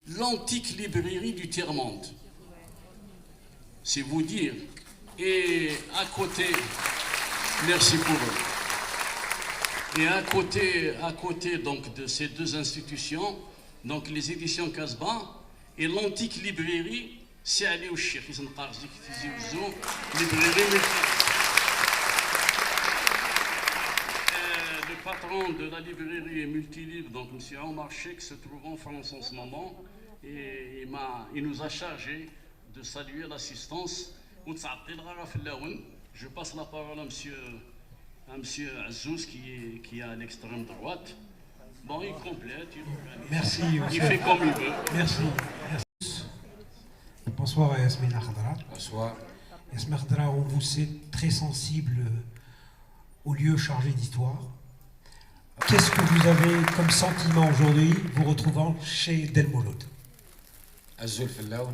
l'antique librairie du Tiers-Monde. C'est vous dire. Et à côté, merci pour eux. Et à côté donc, de ces deux institutions, donc les éditions Casbah et l'antique librairie, c'est Ali au Cheikh. Ils sont librairie. Le patron de la librairie est multilibre, donc M. Omar Cheikh, se trouve en France en ce moment, et il nous a chargé de saluer l'assistance. Je passe la parole à M. Azouz qui est à l'extrême droite. Bon, il complète, merci, il fait comme il veut. Merci. Bonsoir Yasmina Khadra. Bonsoir. Yasmina Khadra, on vous sait très sensible au lieu chargé d'histoire. Qu'est-ce que vous avez comme sentiment aujourd'hui, vous retrouvant chez Del Mouloud? Azoul Fellaoun.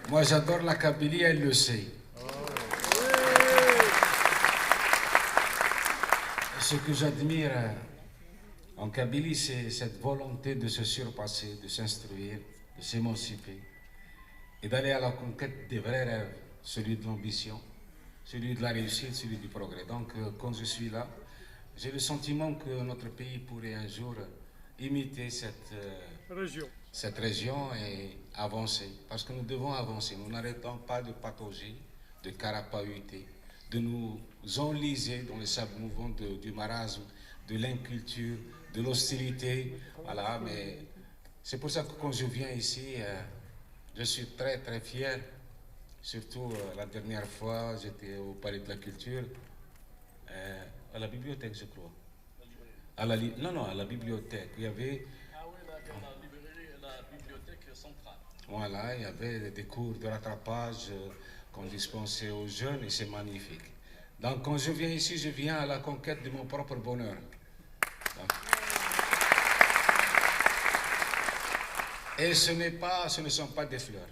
Moi j'adore la Kabylie, elle le sait. Ce que j'admire en Kabylie, c'est cette volonté de se surpasser, de s'instruire, de s'émanciper et d'aller à la conquête des vrais rêves, celui de l'ambition, celui de la réussite, celui du progrès. Donc quand je suis là, j'ai le sentiment que notre pays pourrait un jour imiter cette région et avancer. Parce que nous devons avancer. Nous n'arrêtons pas de patauger, de carapahuter, de nous enliser dans les sables mouvants du marasme, de l'inculture, de l'hostilité. Voilà, mais c'est pour ça que quand je viens ici, je suis très très fier. Surtout la dernière fois, j'étais au Palais de la Culture. À la bibliothèque, je crois. À la bibliothèque. Il y avait... Ah oui, la bibliothèque centrale. Voilà, il y avait des cours de rattrapage qu'on dispensait aux jeunes et c'est magnifique. Donc quand je viens ici, je viens à la conquête de mon propre bonheur. Donc... Et ce ne sont pas des fleurs.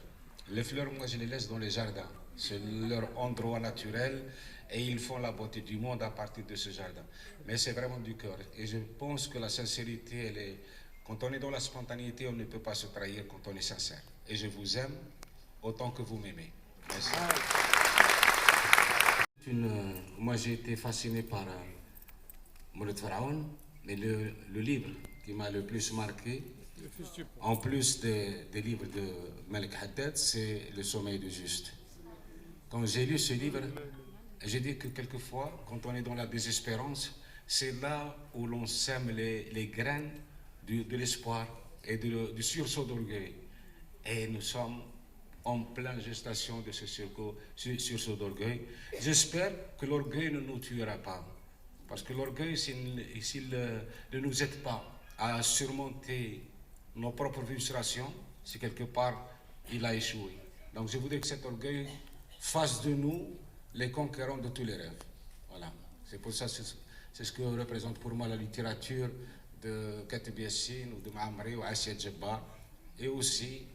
Les fleurs, moi, je les laisse dans les jardins. C'est leur endroit naturel. Et ils font la beauté du monde à partir de ce jardin. Mais c'est vraiment du cœur. Et je pense que la sincérité, elle est... Quand on est dans la spontanéité, on ne peut pas se trahir quand on est sincère. Et je vous aime autant que vous m'aimez. Merci. Moi, j'ai été fasciné par Mouloud Faraoun, mais le livre qui m'a le plus marqué, en plus des livres de Malik Haddad, c'est Le sommeil du juste. Quand j'ai lu ce livre, j'ai dit que quelquefois, quand on est dans la désespérance, c'est là où l'on sème les graines de l'espoir et du sursaut d'orgueil. Et nous sommes en pleine gestation de ce sursaut d'orgueil. J'espère que l'orgueil ne nous tuera pas. Parce que l'orgueil, s'il ne nous aide pas à surmonter nos propres frustrations, c'est quelque part, il a échoué. Donc je voudrais que cet orgueil fasse de nous les conquérants de tous les rêves. Voilà. C'est pour ça, c'est ce que représente pour moi la littérature de Katib Yassine ou de Maamri ou Assia Djebbar et aussi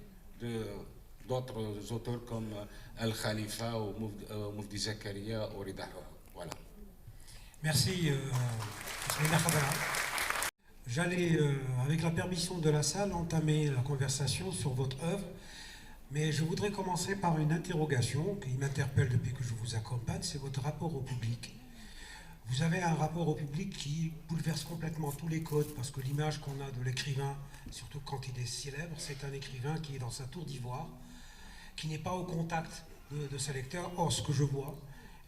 d'autres auteurs comme Al-Khalifa ou Moufdi Zakaria ou Rida. Voilà. Merci, Yasmina Khadra. J'allais, avec la permission de la salle, entamer la conversation sur votre œuvre. Mais je voudrais commencer par une interrogation qui m'interpelle depuis que je vous accompagne, c'est votre rapport au public. Vous avez un rapport au public qui bouleverse complètement tous les codes, parce que l'image qu'on a de l'écrivain, surtout quand il est célèbre, c'est un écrivain qui est dans sa tour d'ivoire, qui n'est pas au contact de ses lecteurs. Or, ce que je vois,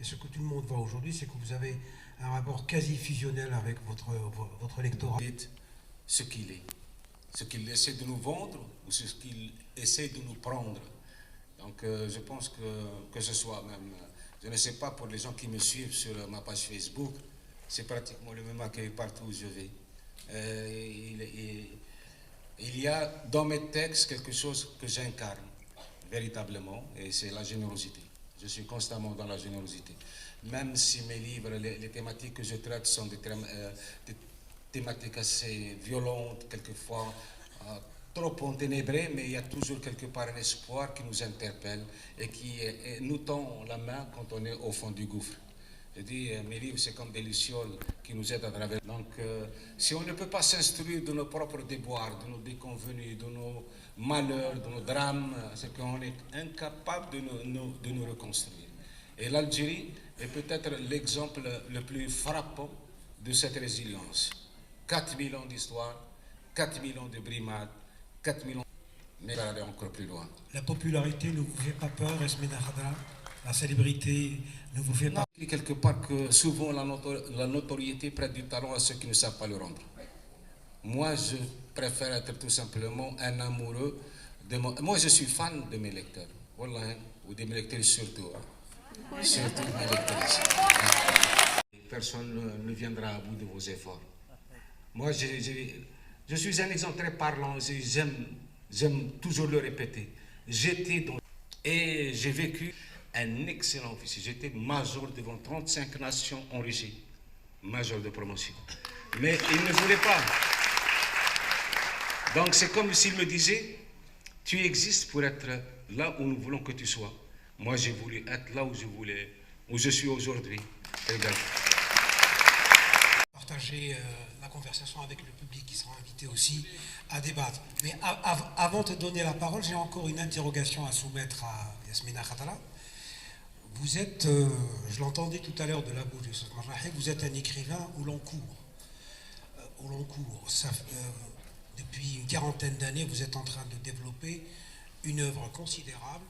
et ce que tout le monde voit aujourd'hui, c'est que vous avez un rapport quasi fusionnel avec votre lectorat. Ce qu'il est. Ce qu'il essaie de nous vendre ou ce qu'il essaie de nous prendre. Donc je pense que ce soit même, je ne sais pas pour les gens qui me suivent sur ma page Facebook, c'est pratiquement le même accueil partout où je vais. Il y a dans mes textes quelque chose que j'incarne véritablement et c'est la générosité. Je suis constamment dans la générosité. Même si mes livres, les thématiques que je traite sont des thématiques assez violentes, quelquefois trop enténébrées, mais il y a toujours quelque part un espoir qui nous interpelle et qui nous tend la main quand on est au fond du gouffre. Je dis, mes livres, c'est comme des lucioles qui nous aident à travers. Donc, si on ne peut pas s'instruire de nos propres déboires, de nos déconvenus, de nos malheurs, de nos drames, c'est qu'on est incapable de nous reconstruire. Et l'Algérie est peut-être l'exemple le plus frappant de cette résilience. 4000 ans d'histoire, 4000 ans de brimades, 4000 ans, mais ça va aller encore plus loin. La popularité ne vous fait pas peur, Esmina Khadra? La célébrité ne vous fait pas peur? Quelque part que souvent la notoriété prête du talent à ceux qui ne savent pas le rendre. Moi, je préfère être tout simplement un amoureux de moi, je suis fan de mes lecteurs. Voilà, ou de mes lecteurs surtout. Surtout mes lecteurs. Personne ne viendra à bout de vos efforts. Moi, je suis un exemple très parlant. J'aime toujours le répéter. Et j'ai vécu un excellent officier. J'étais major devant 35 nations en régie. Major de promotion. Mais il ne voulait pas. Donc c'est comme s'il me disait, tu existes pour être là où nous voulons que tu sois. Moi, j'ai voulu être là où je suis aujourd'hui. Partager la conversation avec le public qui sera invité aussi à débattre. Mais avant de te donner la parole, j'ai encore une interrogation à soumettre à Yasmina Khadra. Vous êtes, je l'entendais tout à l'heure de la bouche de Youssef Marrahi, vous êtes un écrivain au long cours. Depuis une quarantaine d'années, vous êtes en train de développer une œuvre considérable,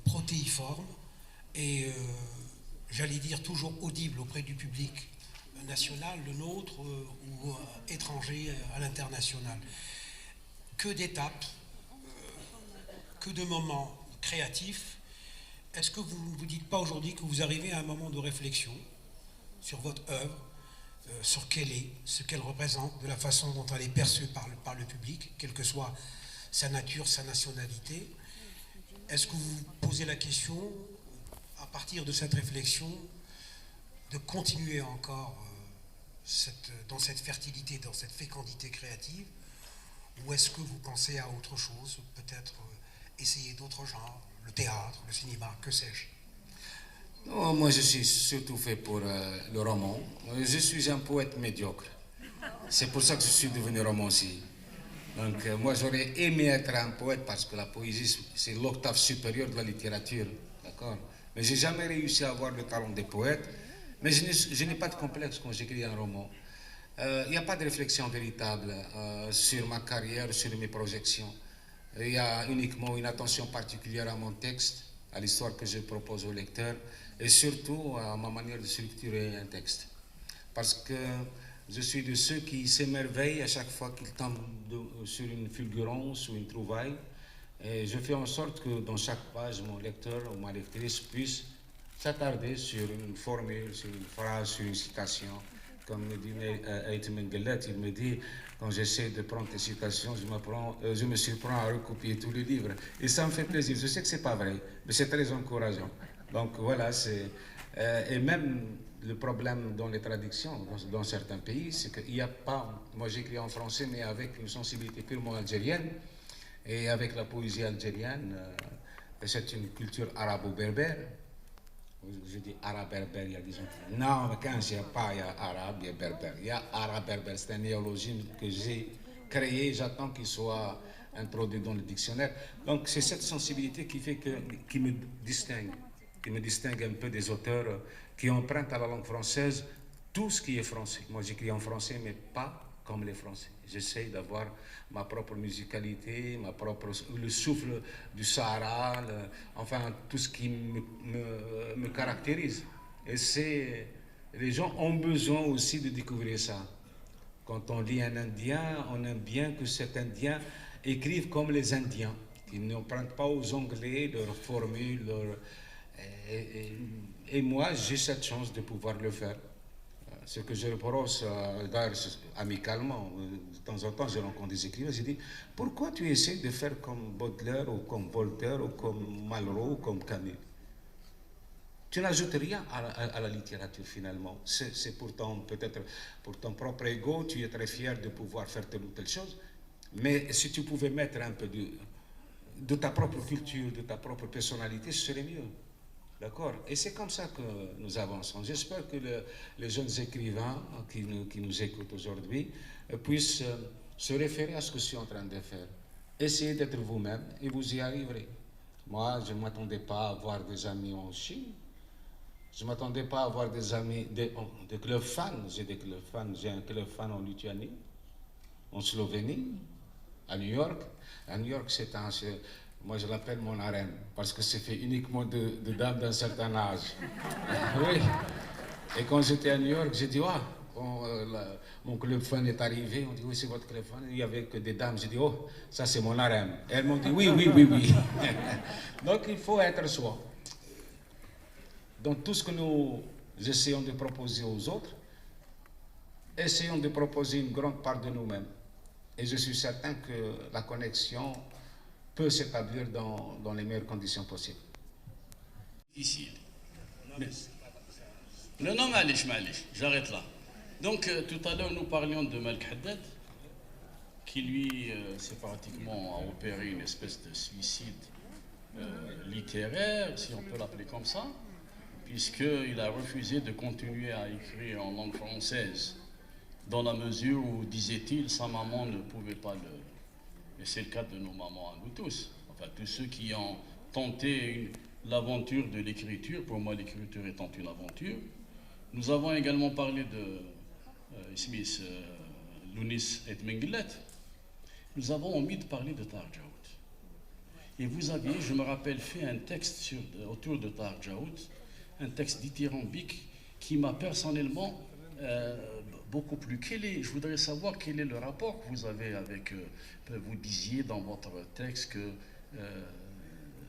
protéiforme et, j'allais dire, toujours audible auprès du public national, le nôtre, ou étranger à l'international. Que d'étapes, que de moments créatifs. Est-ce que vous ne vous dites pas aujourd'hui que vous arrivez à un moment de réflexion sur votre œuvre, sur ce qu'elle représente, de la façon dont elle est perçue par le public, quelle que soit sa nature, sa nationalité? Est-ce que vous vous posez la question, à partir de cette réflexion, de continuer encore dans cette fertilité, dans cette fécondité créative, ou est-ce que vous pensez à autre chose, peut-être essayer d'autres genres, le théâtre, le cinéma, que sais-je? Non, moi, je suis surtout fait pour le roman. Je suis un poète médiocre. C'est pour ça que je suis devenu romancier. Donc, moi, j'aurais aimé être un poète parce que la poésie, c'est l'octave supérieure de la littérature. D'accord? Mais j'ai jamais réussi à avoir le talent des poètes. Mais je n'ai pas de complexe quand j'écris un roman. Il n'y a pas de réflexion véritable sur ma carrière, sur mes projections. Il y a uniquement une attention particulière à mon texte, à l'histoire que je propose au lecteur, et surtout à ma manière de structurer un texte. Parce que je suis de ceux qui s'émerveillent à chaque fois qu'ils tombent sur une fulgurance ou une trouvaille. Et je fais en sorte que dans chaque page, mon lecteur ou ma lectrice puisse s'attarder sur une formule, sur une phrase, sur une citation. Comme me dit Aït Mengelet, il me dit, quand j'essaie de prendre des citations, je me surprends à recopier tous les livres. Et ça me fait plaisir. Je sais que ce n'est pas vrai, mais c'est très encourageant. Donc voilà, et même le problème dans les traductions, dans certains pays, c'est qu'il n'y a pas... Moi j'écris en français, mais avec une sensibilité purement algérienne, et avec la poésie algérienne, c'est une culture arabo-berbère. Je dis arabe-berbère, il y a des gens qui disent non, mais quand il n'y a pas, il y a arabe, il y a berbère. Il y a arabe-berbère, c'est un néologisme que j'ai créé, j'attends qu'il soit introduit dans le dictionnaire. Donc c'est cette sensibilité qui me distingue un peu des auteurs qui empruntent à la langue française tout ce qui est français. Moi j'écris en français, mais pas comme les Français. J'essaie d'avoir ma propre musicalité, le souffle du Sahara, enfin tout ce qui me caractérise. Et les gens ont besoin aussi de découvrir ça. Quand on lit un Indien, on aime bien que cet Indien écrive comme les Indiens, qu'ils n'empruntent pas aux Anglais leurs formules. Et moi, j'ai cette chance de pouvoir le faire. Ce que je reproche, amicalement, de temps en temps, je rencontre des écrivains, je dis, pourquoi tu essaies de faire comme Baudelaire, ou comme Voltaire, ou comme Malraux, ou comme Camus? Tu n'ajoutes rien à la littérature, finalement. C'est pourtant, peut-être, pour ton propre ego, tu es très fier de pouvoir faire telle ou telle chose, mais si tu pouvais mettre un peu de ta propre culture, de ta propre personnalité, ce serait mieux. D'accord? Et c'est comme ça que nous avançons. J'espère que les jeunes écrivains qui nous écoutent aujourd'hui puissent se référer à ce que je suis en train de faire. Essayez d'être vous-même et vous y arriverez. Moi, je ne m'attendais pas à avoir des amis en Chine. Je ne m'attendais pas à avoir des amis, des clubs fans. J'ai des clubs fans. J'ai un club fan en Lituanie, en Slovénie, à New York. À New York, moi je l'appelle mon harem, parce que c'est fait uniquement de dames d'un certain âge. Oui. Et quand j'étais à New York, j'ai dit, mon club fan est arrivé. On dit, oui, c'est votre club fan. Il n'y avait que des dames. J'ai dit, oh, ça c'est mon harem. Et elles m'ont dit, oui, oui, oui, oui. Donc il faut être soi. Dans tout ce que nous essayons de proposer aux autres, essayons de proposer une grande part de nous-mêmes. Et je suis certain que la connexion peut s'établir dans les meilleures conditions possibles. Difficile. Non, non, Malish, j'arrête là. Donc, tout à l'heure, nous parlions de Malek Haddad, qui lui, c'est pratiquement a opéré une espèce de suicide littéraire, si on peut l'appeler comme ça, puisqu'il a refusé de continuer à écrire en langue française, dans la mesure où, disait-il, sa maman ne pouvait pas le... Et c'est le cas de nos mamans à nous tous. Enfin, tous ceux qui ont tenté l'aventure de l'écriture, pour moi l'écriture étant une aventure. Nous avons également parlé de Smith, Lounis et Menglet. Nous avons omis de parler de Tahar Djaoud. Et vous aviez, je me rappelle, fait un texte autour de Tahar Djaoud, un texte dithyrambique qui m'a personnellement beaucoup plu. Je voudrais savoir quel est le rapport que vous avez avec... vous disiez dans votre texte que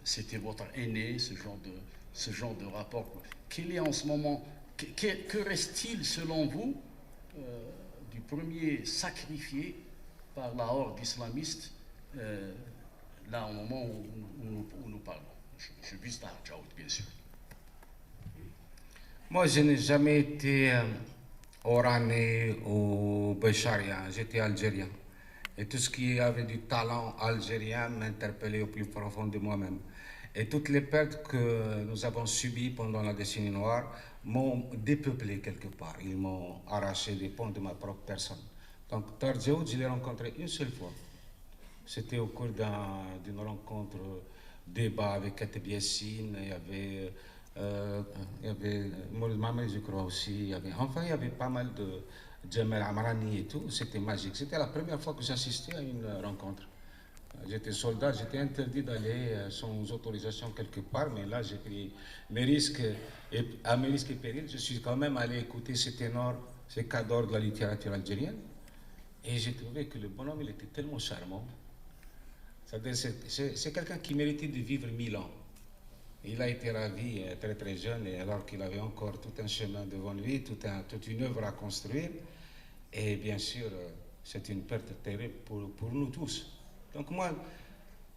c'était votre aîné, ce genre de rapport. Quel est en ce moment... Que reste-t-il, selon vous, du premier sacrifié par la horde islamiste, là, au moment où nous parlons? Je vise Tahar Djaoud, bien sûr. Moi, je n'ai jamais été oranais ou bécharien, j'étais algérien. Et tout ce qui avait du talent algérien m'interpellait au plus profond de moi-même. Et toutes les pertes que nous avons subies pendant la décennie noire m'ont dépeuplé quelque part. Ils m'ont arraché des pans de ma propre personne. Donc Tahar Djaoud, je l'ai rencontré une seule fois. C'était au cours d'une rencontre, débat avec Kateb Yassine, il y avait Moulid Mamel, je crois aussi. Il y avait pas mal de Djamel Amrani et tout. C'était magique. C'était la première fois que j'assistais à une rencontre. J'étais soldat, j'étais interdit d'aller sans autorisation quelque part, mais là j'ai pris mes risques, et à mes risques et périls, je suis quand même allé écouter ces ténors, ces cadors de la littérature algérienne, et j'ai trouvé que le bonhomme, il était tellement charmant. C'est quelqu'un qui méritait de vivre 1000 ans. Il a été ravi très très jeune, et alors qu'il avait encore tout un chemin devant lui, toute une œuvre à construire, et bien sûr, c'est une perte terrible pour nous tous. Donc moi,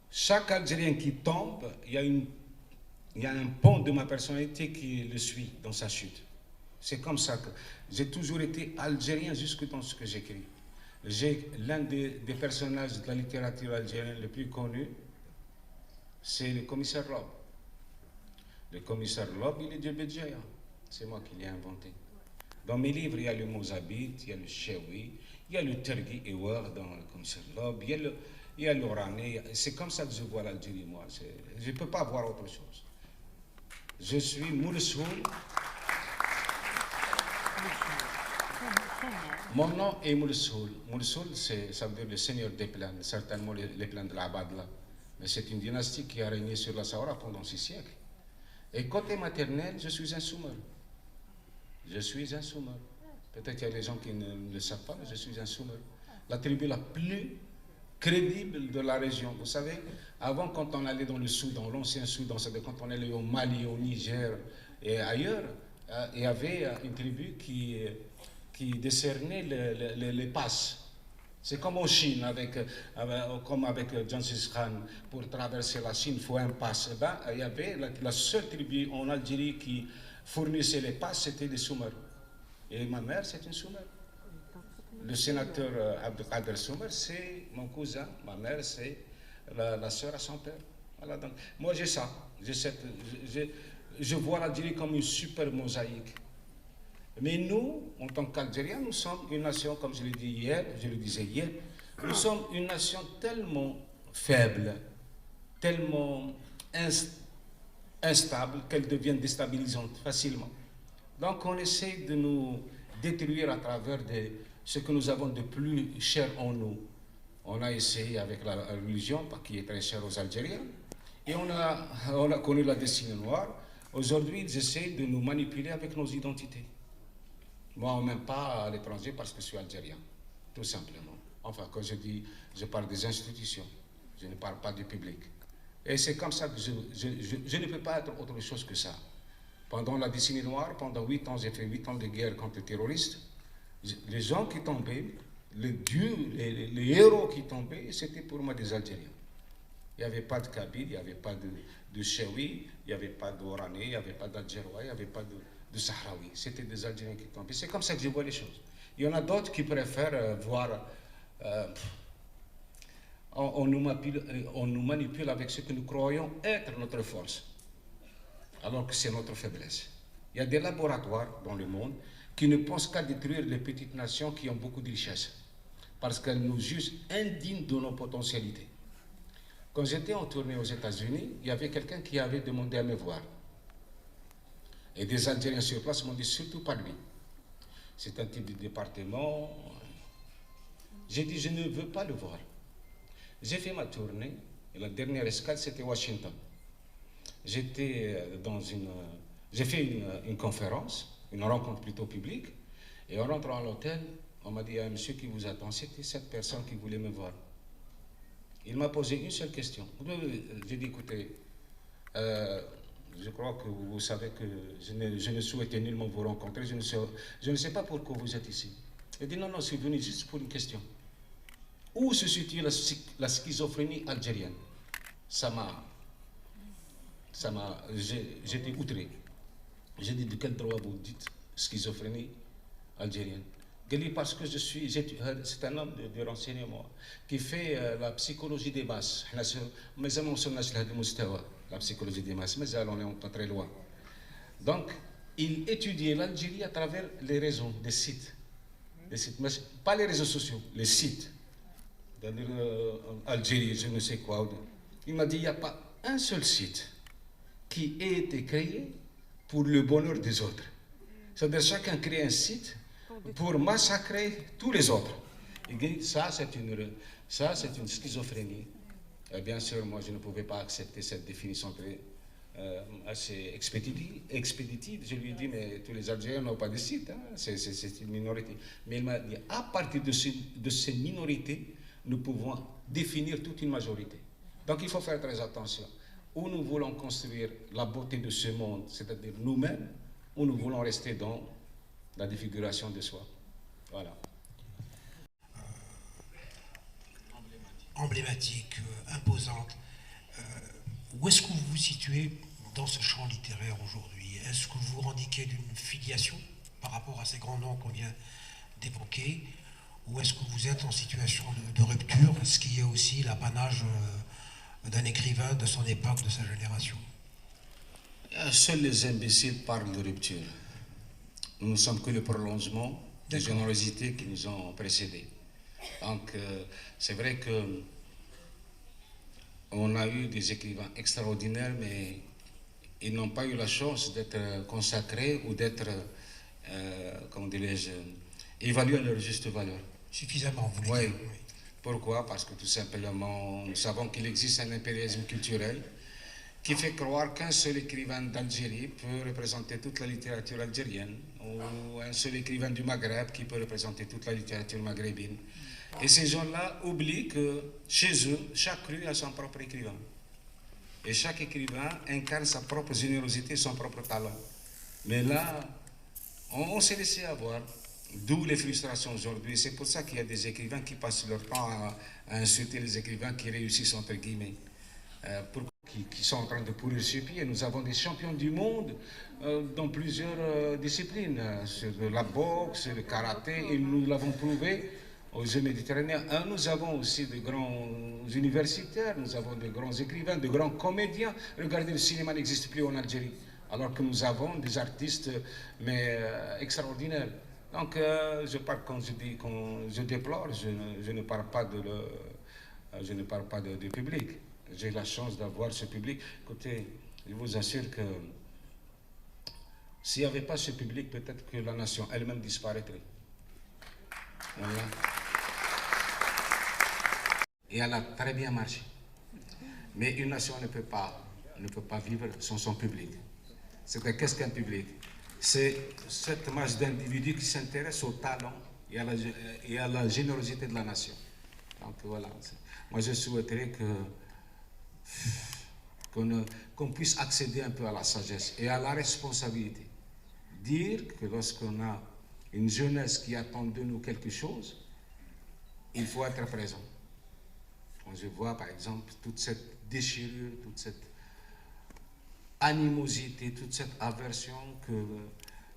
chaque Algérien qui tombe, il y a un pan de ma personnalité qui le suit dans sa chute. C'est comme ça que j'ai toujours été algérien jusque dans ce que j'écris. L'un des personnages de la littérature algérienne le plus connu, c'est le commissaire Lob. Le commissaire Lob, il est de Bédjaïa. C'est moi qui l'ai inventé. Dans mes livres, il y a le Mozabit, il y a le Chewi, il y a le Tergi Ewer dans le commissaire Lob, il y a l'Orané. C'est comme ça que je vois l'Algérie, moi. Je ne peux pas voir autre chose. Je suis Moulsoul. Mon nom est Moulsoul. Moulsoul, ça veut dire le seigneur des plaines, certainement les plaines de l'Abadla. Mais c'est une dynastie qui a régné sur la Sahara pendant 6 siècles. Et côté maternel, je suis un soumeur. Je suis un soumeur. Peut-être qu'il y a des gens qui ne le savent pas, mais je suis un soumeur. La tribu la plus crédible de la région. Vous savez, avant, quand on allait dans le Soudan, l'ancien Soudan, c'est-à-dire quand on allait au Mali, au Niger et ailleurs, il y avait une tribu qui décernait les passes. C'est comme en Chine, comme avec Genghis Khan, pour traverser la Chine, il faut un pass. Eh ben, il y avait la seule tribu en Algérie qui fournissait les passes, c'était les Soumers. Et ma mère, c'est une Soumer. Le sénateur Abdelkader Soumer, c'est mon cousin. Ma mère, c'est la sœur à son père. Voilà, donc, moi, j'ai ça. je vois l'Algérie comme une super mosaïque. Mais nous, en tant qu'Algériens, nous sommes une nation, comme je le disais hier, nous sommes une nation tellement faible, tellement instable qu'elle devient déstabilisante facilement. Donc on essaie de nous détruire à travers ce que nous avons de plus cher en nous. On a essayé avec la religion, qui est très chère aux Algériens, et on a connu la destinée noire. Aujourd'hui, ils essaient de nous manipuler avec nos identités. Moi, même pas à l'étranger parce que je suis algérien, tout simplement. Enfin, quand je parle des institutions, je ne parle pas du public. Et c'est comme ça que je ne peux pas être autre chose que ça. Pendant la décennie noire, pendant 8 ans, j'ai fait 8 ans de guerre contre les terroristes. Les gens qui tombaient, les dieux, les héros qui tombaient, c'était pour moi des Algériens. Il n'y avait pas de Kabyle, il n'y avait pas de Chewi, il n'y avait pas d'Oranais, il n'y avait pas d'Algérois, il n'y avait pas de Sahraoui. C'était des Algériens qui tombaient. C'est comme ça que je vois les choses. Il y en a d'autres qui préfèrent voir... on nous manipule avec ce que nous croyons être notre force, alors que c'est notre faiblesse. Il y a des laboratoires dans le monde qui ne pensent qu'à détruire les petites nations qui ont beaucoup de richesses, parce qu'elles nous jugent indignes de nos potentialités. Quand j'étais en tournée aux États-Unis, il y avait quelqu'un qui avait demandé à me voir. Et des Algériens sur place m'ont dit surtout pas lui. C'est un type de département. J'ai dit je ne veux pas le voir. J'ai fait ma tournée et la dernière escale c'était Washington. J'ai fait une conférence, une rencontre plutôt publique, et en rentrant à l'hôtel, on m'a dit il y a un monsieur qui vous attend. C'était cette personne qui voulait me voir. Il m'a posé une seule question. J'ai dit écoutez, je crois que vous savez que je ne souhaitais nullement vous rencontrer, je ne sais pas pourquoi vous êtes ici. Il dit non, je suis venu juste pour une question. Où se situe la schizophrénie algérienne? J'étais outré. J'ai dit de quel droit vous dites schizophrénie algérienne? Parce que c'est un homme de renseignement qui fait la psychologie des masses. La psychologie des masses, mais on est pas très loin. Donc, il étudiait l'Algérie à travers les réseaux, des sites. Mais pas les réseaux sociaux, les sites. Algérie, je ne sais quoi. Il m'a dit, il n'y a pas un seul site qui ait été créé pour le bonheur des autres. C'est-à-dire chacun crée un site pour massacrer tous les autres. Il dit, ça c'est une schizophrénie. Et bien sûr, moi je ne pouvais pas accepter cette définition assez expéditive. Je lui ai dit, mais tous les Algériens n'ont pas de site, hein. C'est une minorité. Mais il m'a dit, à partir de ces minorités, nous pouvons définir toute une majorité. Donc il faut faire très attention. Ou nous voulons construire la beauté de ce monde, c'est-à-dire nous-mêmes, ou nous voulons rester dans la défiguration de soi. Voilà. Emblématique, imposante. Où est-ce que vous vous situez dans ce champ littéraire aujourd'hui? Est-ce que vous revendiquez d'une filiation par rapport à ces grands noms qu'on vient d'évoquer? Ou est-ce que vous êtes en situation de rupture, ce qui est aussi l'apanage d'un écrivain de son époque, de sa génération? Seuls les imbéciles parlent de rupture. Nous ne sommes que le prolongement des générosités qui nous ont précédés. Donc, c'est vrai que on a eu des écrivains extraordinaires, mais ils n'ont pas eu la chance d'être consacrés ou d'être, comment dirais-je, évalués à leur juste valeur. Suffisamment, vous voulez dire. Oui. Pourquoi? Parce que tout simplement, nous savons qu'il existe un impérialisme culturel qui fait croire qu'un seul écrivain d'Algérie peut représenter toute la littérature algérienne, ou un seul écrivain du Maghreb qui peut représenter toute la littérature maghrébine. Et ces gens-là oublient que chez eux, chaque rue a son propre écrivain. Et chaque écrivain incarne sa propre générosité, son propre talent. Mais là, on s'est laissé avoir, d'où les frustrations aujourd'hui. C'est pour ça qu'il y a des écrivains qui passent leur temps à insulter les écrivains qui réussissent, entre guillemets. Qui sont en train de pourrir sur pied. Nous avons des champions du monde dans plusieurs disciplines, sur la boxe, le karaté, et nous l'avons prouvé aux Jeux méditerranéens. Nous avons aussi de grands universitaires, nous avons de grands écrivains, de grands comédiens. Regardez, le cinéma n'existe plus en Algérie. alors que nous avons des artistes mais extraordinaires. Donc, quand je déplore, je ne parle pas du public. J'ai la chance d'avoir ce public. Écoutez, je vous assure que s'il n'y avait pas ce public, peut-être que la nation elle-même disparaîtrait. Voilà. Et elle a très bien marché. Mais une nation ne peut pas vivre sans son public. Qu'est-ce qu'un public? C'est cette masse d'individus qui s'intéressent au talent et à la générosité de la nation. Donc voilà. Moi je souhaiterais qu'on puisse accéder un peu à la sagesse et à la responsabilité. Dire que lorsqu'on a une jeunesse qui attend de nous quelque chose, il faut être présent. Quand je vois par exemple toute cette déchirure, toute cette animosité, toute cette aversion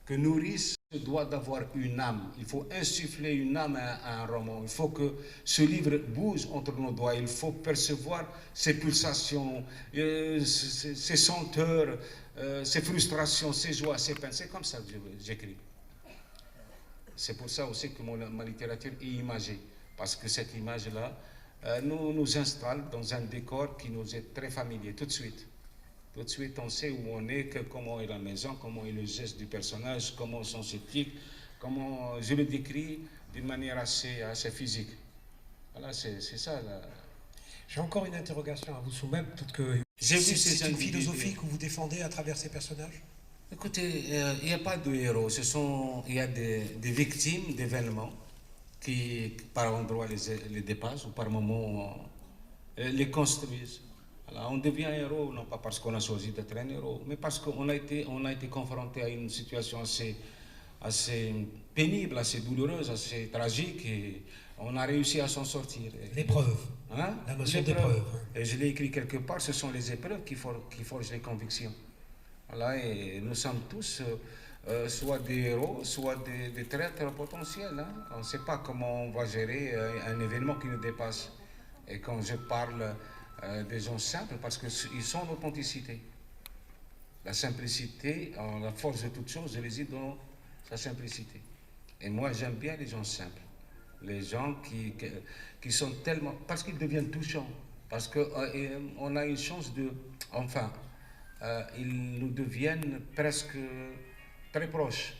que nourrissent se doit d'avoir une âme. Il faut insuffler une âme à un roman. Il faut que ce livre bouge entre nos doigts. Il faut percevoir ses pulsations, ses senteurs, ses frustrations, ses joies, ses peines. C'est comme ça que j'écris. C'est pour ça aussi que ma littérature est imagée. Parce que cette image-là nous installe dans un décor qui nous est très familier tout de suite. Tout de suite, on sait où on est, comment est la maison, comment est le geste du personnage, comment sont ses tics, comment je le décris d'une manière assez physique. Voilà, c'est ça. J'ai encore une interrogation à vous soumettre. C'est une philosophie que vous défendez à travers ces personnages? Écoutez, il n'y a pas de héros. Il y a des victimes d'événements qui, par endroits, les dépassent ou par moments les construisent. Alors, on devient héros, non pas parce qu'on a choisi d'être un héros, mais parce qu'on a été confronté à une situation assez pénible, assez douloureuse, assez tragique, et on a réussi à s'en sortir. L'épreuve, hein? La notion d'épreuve. Et je l'ai écrit quelque part, ce sont les épreuves qui forgent les convictions. Voilà, et nous sommes tous soit des héros, soit des traîtres potentiels. Hein? On ne sait pas comment on va gérer un événement qui nous dépasse. Et quand je parle des gens simples, parce qu'ils sont l'authenticité. La simplicité, la force de toute chose, réside dans sa simplicité. Et moi, j'aime bien les gens simples. Les gens qui sont tellement... Parce qu'ils deviennent touchants. Parce qu'on a une chance de... Enfin, ils nous deviennent presque très proches.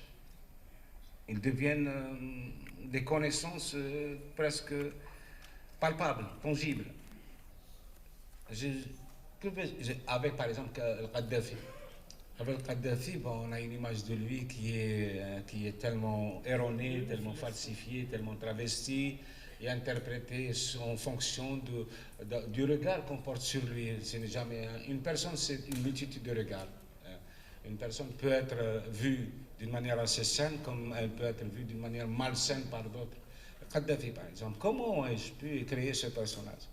Ils deviennent des connaissances presque palpables, tangibles. Avec par exemple le Kadhafi. Avec le Kadhafi, on a une image de lui qui est tellement erronée, tellement falsifiée, tellement travestie et interprétée en fonction du regard qu'on porte sur lui. Ce n'est jamais une personne, c'est une multitude de regards. Une personne peut être vue d'une manière assez saine, comme elle peut être vue d'une manière malsaine par d'autres. Kadhafi, par exemple, comment ai-je pu créer ce personnage?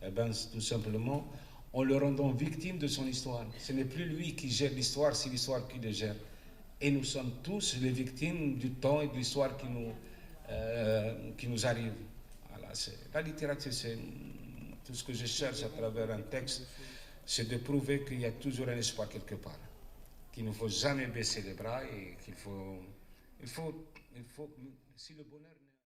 Eh bien, tout simplement, en le rendant victime de son histoire. Ce n'est plus lui qui gère l'histoire, c'est l'histoire qui le gère. Et nous sommes tous les victimes du temps et de l'histoire qui nous arrive. Voilà, la littérature, c'est tout ce que je cherche à travers un texte, c'est de prouver qu'il y a toujours un espoir quelque part, qu'il ne faut jamais baisser les bras et si le bonheur